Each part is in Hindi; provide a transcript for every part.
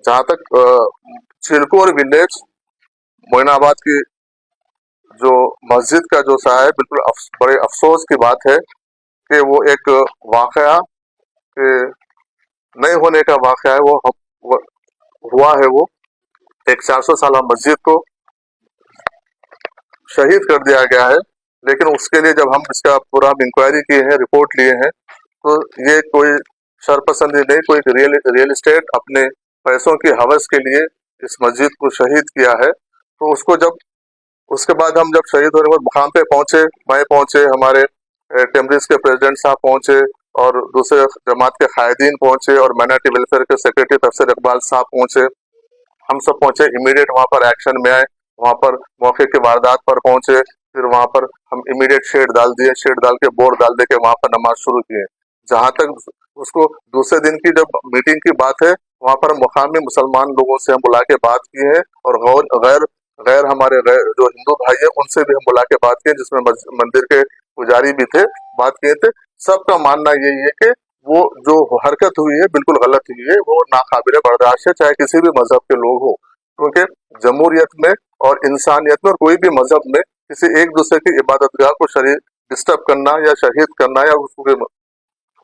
जहाँ तक चिलकोर विलेज मोइनाबाद की जो मस्जिद का जो सा है, बिल्कुल बड़े अफसोस की बात है कि वो एक वाकया के नहीं होने का वाकया है। वो हुआ है। वो एक 400 साला मस्जिद को शहीद कर दिया गया है। लेकिन उसके लिए जब हम इसका पूरा इंक्वायरी किए हैं, रिपोर्ट लिए हैं, तो ये कोई शरपसंदी नहीं, कोई रियल एस्टेट अपने पैसों की हवस के लिए इस मस्जिद को शहीद किया है। तो उसको जब उसके बाद हम जब शहीद होने के बाद मुकाम पे पहुंचे, मैं पहुंचे, हमारे टेम्ब्रिज के प्रेसिडेंट साहब पहुंचे और दूसरे जमात के कायदीन पहुंचे और माइनॉरिटी वेलफेयर के सेक्रेटरी तफसीर इकबाल साहब पहुंचे। हम सब पहुंचे, इमीडिएट वहां पर एक्शन में आए, वहां पर मौके के वारदात पर पहुंचे। फिर वहां पर हम इमीडिएट शेड डाल दिए, शेड डाल के बोर्ड डाल दे के वहां पर नमाज शुरू किए। जहां तक उसको दूसरे दिन की जब मीटिंग की बात है, वहां पर मुकामी मुसलमान लोगों से हम बुला के बात की है और गैर गैर हमारे गैर जो हिंदू भाई है उनसे भी हम बुला के बात किए, जिसमें मंदिर के पुजारी भी थे, बात किए थे। सबका मानना यही है कि वो जो हरकत हुई है बिल्कुल गलत हुई है, वो नाकाबिले बर्दाश्त है, चाहे किसी भी मजहब के लोग हो। क्योंकि जमहूरियत में और इंसानियत में और कोई भी मजहब में किसी एक दूसरे की इबादतगाह को शरीर डिस्टर्ब करना या शहीद करना या उसको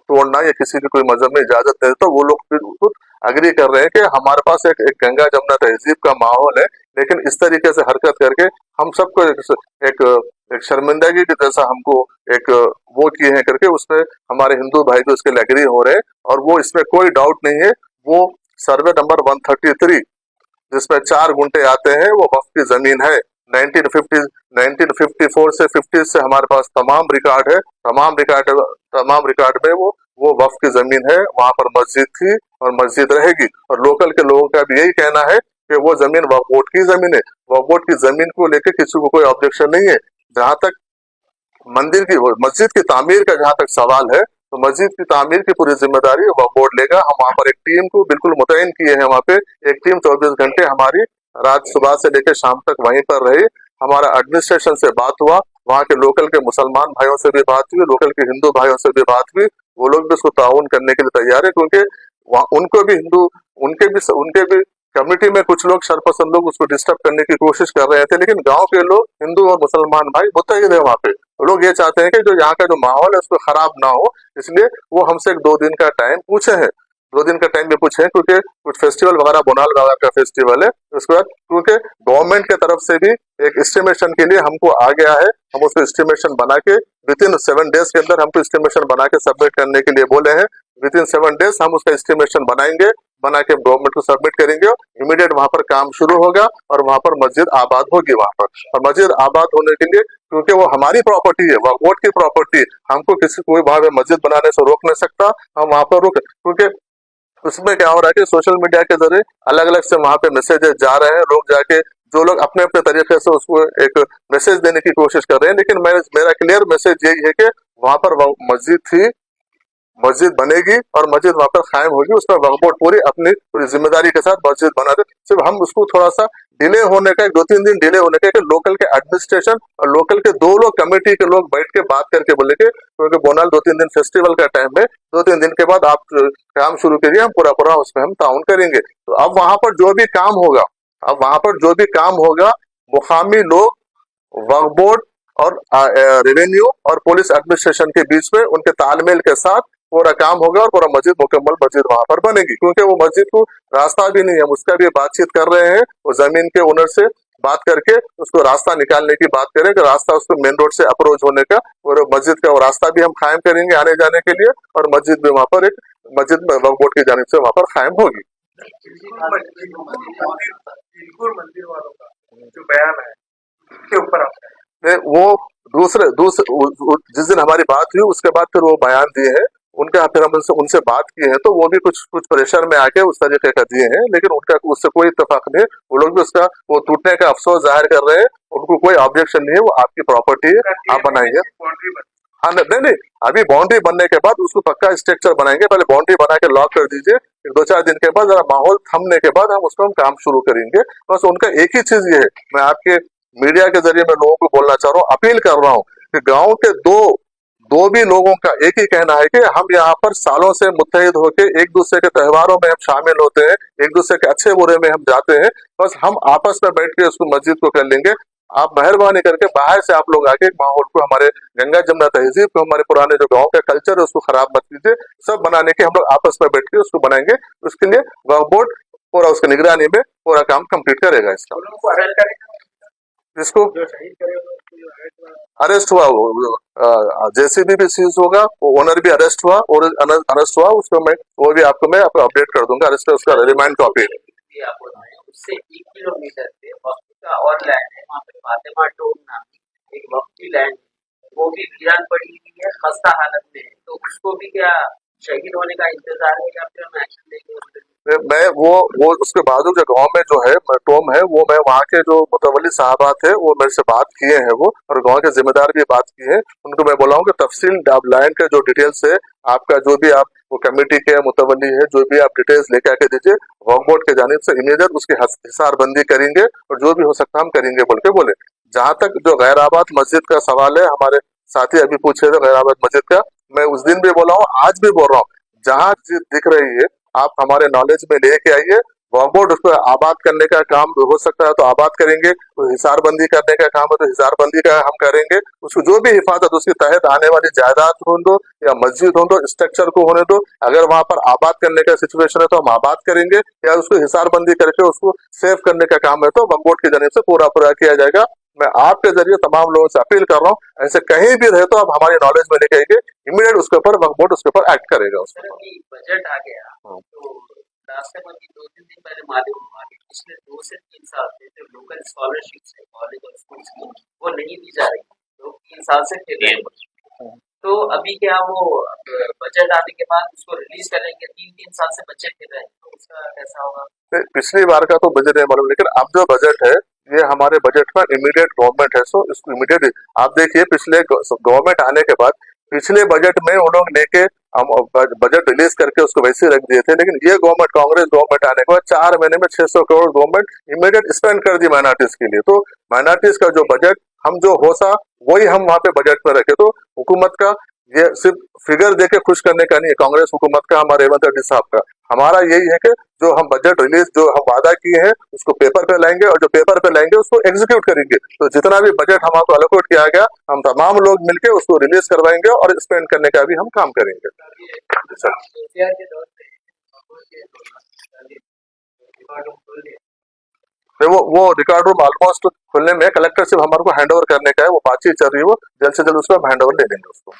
तोड़ना या किसी की कोई मजहब में इजाजत नहीं, तो वो लोग फिर खुद अग्री कर रहे हैं कि हमारे पास एक गंगा जमुना तहजीब का माहौल है। लेकिन इस तरीके से हरकत करके हम सबको एक, एक शर्मिंदगी की जैसा हमको एक वो किए हैं करके, उसमें हमारे हिंदू भाई भी उसके लिए एग्री हो रहे हैं। और वो इसमें कोई डाउट नहीं है, वो सर्वे नंबर 133 जिसमें 4 गुंठे आते हैं, वो वक्फ की जमीन है। 1950 1954 से 50 से हमारे पास तमाम रिकॉर्ड है, तमाम रिकॉर्ड में वो वक्फ की जमीन है। वहां पर मस्जिद थी और मस्जिद रहेगी। और लोकल के लोगों का भी यही कहना है कि वो जमीन वक्फ बोर्ड की जमीन है। वक्फ बोर्ड की जमीन को लेकर किसी को कोई ऑब्जेक्शन नहीं है। जहां तक मस्जिद की तामीर का जहां तक सवाल है, तो मस्जिद की तामीर की पूरी जिम्मेदारी वक्फ बोर्ड लेगा। हम वहां पर एक टीम को बिल्कुल मुतयन किए हैं। वहां पे एक टीम 24 घंटे हमारी रात सुबह से लेकर शाम तक वहीं पर रही। हमारा एडमिनिस्ट्रेशन से बात हुआ, वहाँ के लोकल के मुसलमान भाइयों से भी बात हुई, लोकल के हिंदू भाइयों से भी बात हुई। वो लोग भी उसको ताउन करने के लिए तैयार है, क्योंकि उनको भी हिंदू उनके भी कम्युनिटी में कुछ लोग शरपसंद लोग उसको डिस्टर्ब करने की कोशिश कर रहे थे। लेकिन गांव के लोग, हिंदू और मुसलमान भाई मुत्तहिद है वहाँ पे। तो लोग ये चाहते हैं कि जो यहाँ का जो माहौल है उसको खराब ना हो, इसलिए वो हमसे एक 2 दिन का टाइम पूछे हैं। 2 दिन का टाइम भी पूछे हैं, क्योंकि कुछ फेस्टिवल वगैरह, बोनाल वगैरह का फेस्टिवल है। उसके बाद क्योंकि गवर्नमेंट की तरफ से भी एक एस्टिमेशन के लिए हमको आ गया है, हम उसको एस्टिमेशन बना के विदिन 7 डेज के अंदर हमको एस्टिमेशन बना के सबमिट करने के लिए बोले हैं। विदिन 7 डेज हम उसका एस्टिमेशन बनाएंगे, बना के गवर्नमेंट को सबमिट करेंगे। इमीडिएट वहां पर काम शुरू होगा और वहां पर मस्जिद आबाद होगी वहां पर। और मस्जिद आबाद होने के लिए, क्योंकि वो हमारी प्रॉपर्टी है, वक्फ बोर्ड की प्रॉपर्टी है, हमको किसी कोई वहां पे मस्जिद बनाने से रोक नहीं सकता। हम वहां पर रुक, क्योंकि उसमें क्या हो रहा है कि सोशल मीडिया के जरिए अलग अलग से वहां पे मैसेजेस जा रहे हैं। लोग जाके जो लोग अपने अपने तरीके से उसको एक मैसेज देने की कोशिश कर रहे हैं। लेकिन मेरा क्लियर मैसेज यही है कि वहां पर मस्जिद थी, मस्जिद बनेगी और मस्जिद वहां पर कायम होगी। उसमें वक्फ बोर्ड पूरी जिम्मेदारी के साथ मस्जिद बना दे। सिर्फ हम उसको थोड़ा सा डिले होने का, 2-3 दिन डिले होने का, लोकल के एडमिनिस्ट्रेशन और लोकल के 2 लोग कमेटी के लोग बैठ के बात करके बोले के, क्योंकि बोनाल 2-3 दिन फेस्टिवल का टाइम है, 2-3 दिन के बाद आप काम शुरू करिए, हम पूरा उसमें हम ताउन करेंगे। तो अब वहां पर जो भी काम होगा, मुकामी लोग, वक्फ बोर्ड और रेवेन्यू और पुलिस एडमिनिस्ट्रेशन के बीच में उनके तालमेल के साथ पूरा काम होगा और पूरा मस्जिद, मुकम्मल मस्जिद वहां पर बनेगी। क्योंकि वो मस्जिद को रास्ता भी नहीं है, उसका भी बातचीत कर रहे हैं, वो जमीन के ओनर से बात करके उसको रास्ता निकालने की बात करें कि रास्ता उसको मेन रोड से अप्रोच होने का, और मस्जिद का वो रास्ता भी हम कायम करेंगे आने जाने के लिए। और मस्जिद भी वहां पर एक मस्जिद में वक्फ बोर्ड की जानिब से वहां पर कायम होगी। मंदिर वालों का जो बयान है के ऊपर वो दूसरे जिस दिन हमारी बात हुई उसके बाद फिर वो बयान दिए हैं उनके, फिर हम उनसे बात की है, तो वो भी कुछ प्रेशर में आके उस तरीके का दिए हैं। लेकिन उनका उससे कोई इत्तेफाक नहीं है। वो लोग भी उसका वो टूटने का अफसोस जाहिर कर रहे हैं। उनको कोई ऑब्जेक्शन नहीं है, वो आपकी प्रॉपर्टी है, आप बनाइए। हाँ, नहीं, अभी बाउंड्री बनने के बाद उसको पक्का स्ट्रक्चर बनाएंगे। पहले बाउंड्री बना के लॉक कर दीजिए, फिर 2-4 दिन के बाद जरा माहौल थमने के बाद हम उसको काम शुरू करेंगे। बस उनका एक ही चीज ये है, मैं आपके मीडिया के जरिए मैं लोगों को बोलना चाह रहा हूँ, अपील कर रहा हूँ कि गाँव के दो दो भी लोगों का एक ही कहना है कि हम यहाँ पर सालों से मुत्तहिद होके एक दूसरे के त्योहारों में हम शामिल होते हैं, एक दूसरे के अच्छे बुरे में हम जाते हैं, बस हम आपस में बैठ के उसको मस्जिद को कर लेंगे। आप मेहरबानी करके बाहर से आप लोग आके माहौल को, हमारे गंगा जमुना तहजीब को, हमारे पुराने जो गाँव का कल्चर है उसको खराब मत कीजिए। सब बनाने के हम लोग आपस में बैठ के उसको बनाएंगे। उसके लिए वक्फ बोर्ड पूरा उसकी निगरानी में पूरा काम कंप्लीट करेगा। इसका जिसको अरेस्ट हुआ वो जेसीबी भी सीज होगा, वो ओनर भी अरेस्ट हुआ, और अरेस्ट हुआ उसको वो भी मैं आपको अपडेट कर दूंगा। अरेस्ट उसका रिमांड कॉपी उससे 1 किलोमीटर पे वक्त का और लैंड है, वहाँ पे फातिमा टोम नाम एक वक्ती लैंड, वो भी वीरान पड़ी हुई है, खस्ता हालत में है। तो उसको भी क्या शहीद होने का इंतजार है या फिर हम एक्शन लेंगे? मैं वो उसके बाद जो गांव में जो है टोम है, वो मैं वहाँ के जो मुतवल्ली साहबा थे वो मेरे से बात किए हैं, वो और गांव के जिम्मेदार भी बात किए हैं। उनको मैं बोला हूँ कि तफसील आप लैंड का जो डिटेल्स है आपका, जो भी आप वो कमेटी के मुतवल्ली है, जो भी आप डिटेल्स लेके आके दीजिए, वक्फ बोर्ड के जानिब से इमीडिएट उसकी हिसारबंदी करेंगे और जो भी हो सकता हम करेंगे बोल के बोले। जहाँ तक जो गैर आबाद मस्जिद का सवाल है, हमारे साथी अभी पूछे थे गैर आबाद मस्जिद का, मैं उस दिन भी बोला हूँ, आज भी बोल रहा हूँ, जहाँ दिख रही है आप हमारे नॉलेज में लेके आइए। वक्फ बोर्ड उसको आबाद करने का काम हो सकता है तो आबाद करेंगे, तो हिसारबंदी करने का काम है तो हिसारबंदी का हम करेंगे। उसको जो भी हिफाजत उसके तहत आने वाली जायदाद हो दो या मस्जिद हो दो, स्ट्रक्चर को होने दो, अगर वहां पर आबाद करने का सिचुएशन है तो हम आबाद करेंगे, या उसको हिसारबंदी करके उसको सेव करने का काम है तो वक्फ बोर्ड की जानिब से पूरा किया जाएगा। मैं आपके जरिए तमाम लोगों से अपील कर रहा हूँ, ऐसे कहीं भी रहे तो आप हमारी नॉलेज में लेके आएंगे, इमीडिएट उसके ऊपर वक्फ बोर्ड उसके ऊपर एक्ट करेगा। बजट आ गया तो रास्ते में भी 2-3 दिन पहले मालूम हुआ कि पिछले 2 से 3 साल से जो लोकल स्कॉलरशिप्स है कॉलेज और स्कूल्स की, वो नहीं दी जा रही, तो 3 साल से ठेले हैं। तो अभी क्या वो बजट आने के बाद उसको रिलीज करेंगे? 3-3 साल से बच्चे फिर रहे हैं, तो उसका कैसा होगा? पिछली बार का तो बजट नहीं मालूम, लेकिन अब जो बजट है ये हमारे बजट का इमीडिएट गवर्नमेंट है, सो इसको इमीडिएट आप देखिए। पिछले गवर्नमेंट आने के बाद पिछले बजट में वो लोग लेके हम बजट रिलीज करके उसको वैसे रख दिए थे, लेकिन ये गवर्नमेंट, कांग्रेस गवर्नमेंट आने के बाद 4 महीने में 600 करोड़ गवर्नमेंट इमीडिएट स्पेंड कर दी माइनॉरिटीज के लिए। तो माइनॉरिटीज का जो बजट हम जो होसा वही हम वहाँ पे बजट में रखे। तो हुकूमत का ये सिर्फ फिगर देके खुश करने का नहीं है, कांग्रेस हुकूमत का, हमारे रेवंत रेड्डी साहब का, हमारा यही है कि जो हम बजट रिलीज जो हम वादा किए हैं उसको पेपर पे लाएंगे, और जो पेपर पे लाएंगे उसको एग्जीक्यूट करेंगे। तो जितना भी बजट हमको एलोकेट किया गया, हम तमाम लोग मिलके उसको रिलीज करवाएंगे और स्पेंड करने का भी हम काम करेंगे। तो वो रिकॉर्ड रूम ऑलमोस्ट खुलने में कलेक्टर से हमारे को हैंड ओवर करने का है, वो बातचीत चल रही है, वो जल्द से जल्द उसको हम हैंड ओवर दे देंगे उसको।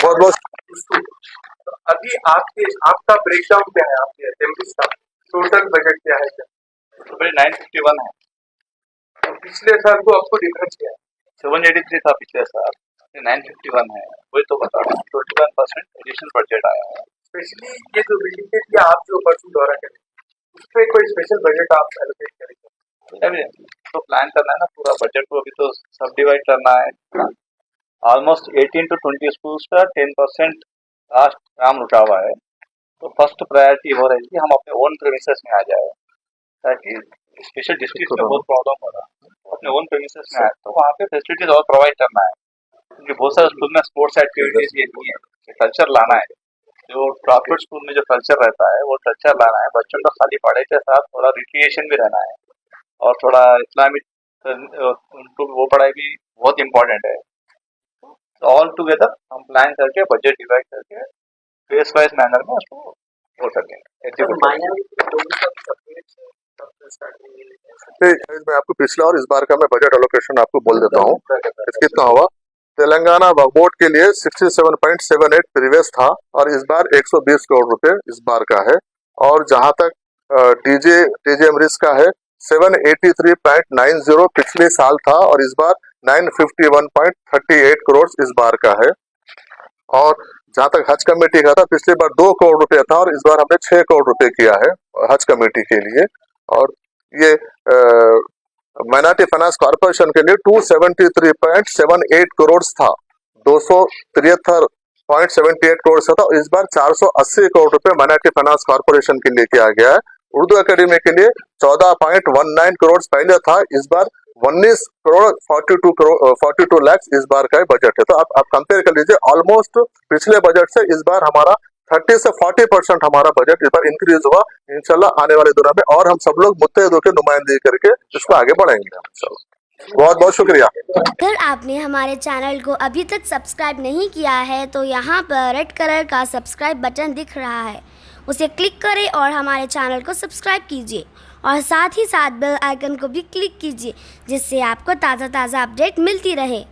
बहुत बहुत अभी आपका ब्रेकडाउन क्या है? आपके असेंबली का टोटल बजट क्या है? तो 951 है। तो पिछले साल को आपको डिफरेंस क्या है? 783 था पिछले साल, 951 है, वही तो बता रहा हूँ। 21% एडिशनल बजट आया है। स्पेशली ये जो बिल्डिंग के लिए आप जो परसों दौरा करें, उसपे कोई स्पेशल बजट आप एलोकेट करेंगे? अभी तो प्लान करना है ना पूरा बजट को, अभी तो सब डिवाइड करना है। ऑलमोस्ट 18 to 20 स्कूल्स का 10% लास्ट काम रुका हुआ है। तो फर्स्ट प्रायोरिटी हो रही है कि हम अपने ओन प्रेमिसेस में आ जाए, ताकि स्पेशल डिस्ट्रिक्ट में बहुत प्रॉब्लम हो रहा है, अपने ओन प्रेमिसेस में आए तो वहाँ पे फैसिलिटीज और प्रोवाइड करना है। क्योंकि बहुत सारे स्कूल में स्पोर्ट्स एक्टिविटीज ये नहीं है, कल्चर लाना है। जो प्राइवेट स्कूल में जो कल्चर रहता है वो कल्चर लाना है। बच्चों का खाली पढ़ाई के साथ थोड़ा रिक्रिएशन भी रहना है, और थोड़ा इस्लामिक उनको वो पढ़ाई भी बहुत इम्पोर्टेंट है। ऑल टुगेदर हम प्लान करके बजट डिवाइड करके फेस वाइज मैनर में उसको हो सकेंगे। मैं आपको पिछला और इस बार का मैं बजट एलोकेशन आपको बोल देता हूँ कितना हुआ। तेलंगाना वक्फ बोर्ड के लिए 67.78 प्रीवियस था, और इस बार 120 करोड़ रुपए इस बार का है। और जहां तक टीजे रिस्क का है 783.90 पिछले साल था, और इस बार 951.38 करोड़ इस बार का है। और जहां तक हज कमेटी का था, पिछली बार 2 करोड़ रुपया था और इस बार हमने 6 करोड़ रुपए किया है हज कमेटी के लिए। और ये माइनॉरिटी फाइनेंस कॉर्पोरेशन के लिए 273.78 करोड़ था, 273.78 करोड़ था, तो इस बार 480 करोड़ रुपए माइनॉरिटी फाइनेंस कॉर्पोरेशन के लिए किया गया है। उर्दू एकेडमी के लिए 14.19 करोड़ पहले था, इस बार 19 करोड़ 42 लाख इस बार का बजट है। तो आप कंपेयर कर लीजिए, ऑलमोस्ट पिछले बजट से इस बार हमारा 30 से 40% हमारा बजट इस बार इंक्रीज हुआ। इंशाल्लाह आने वाले दिनों में और हम सब लोग मुत्तहिदों की नुमाइंदगी करके इसको आगे बढ़ाएंगे इंशाल्लाह। बहुत बहुत शुक्रिया। अगर आपने हमारे चैनल को अभी तक सब्सक्राइब नहीं किया है तो यहाँ पर रेड कलर का सब्सक्राइब बटन दिख रहा है, उसे क्लिक करें और हमारे चैनल को सब्सक्राइब कीजिए और साथ ही साथ बेल आइकन को भी क्लिक कीजिए, जिससे आपको ताज़ा अपडेट मिलती रहे।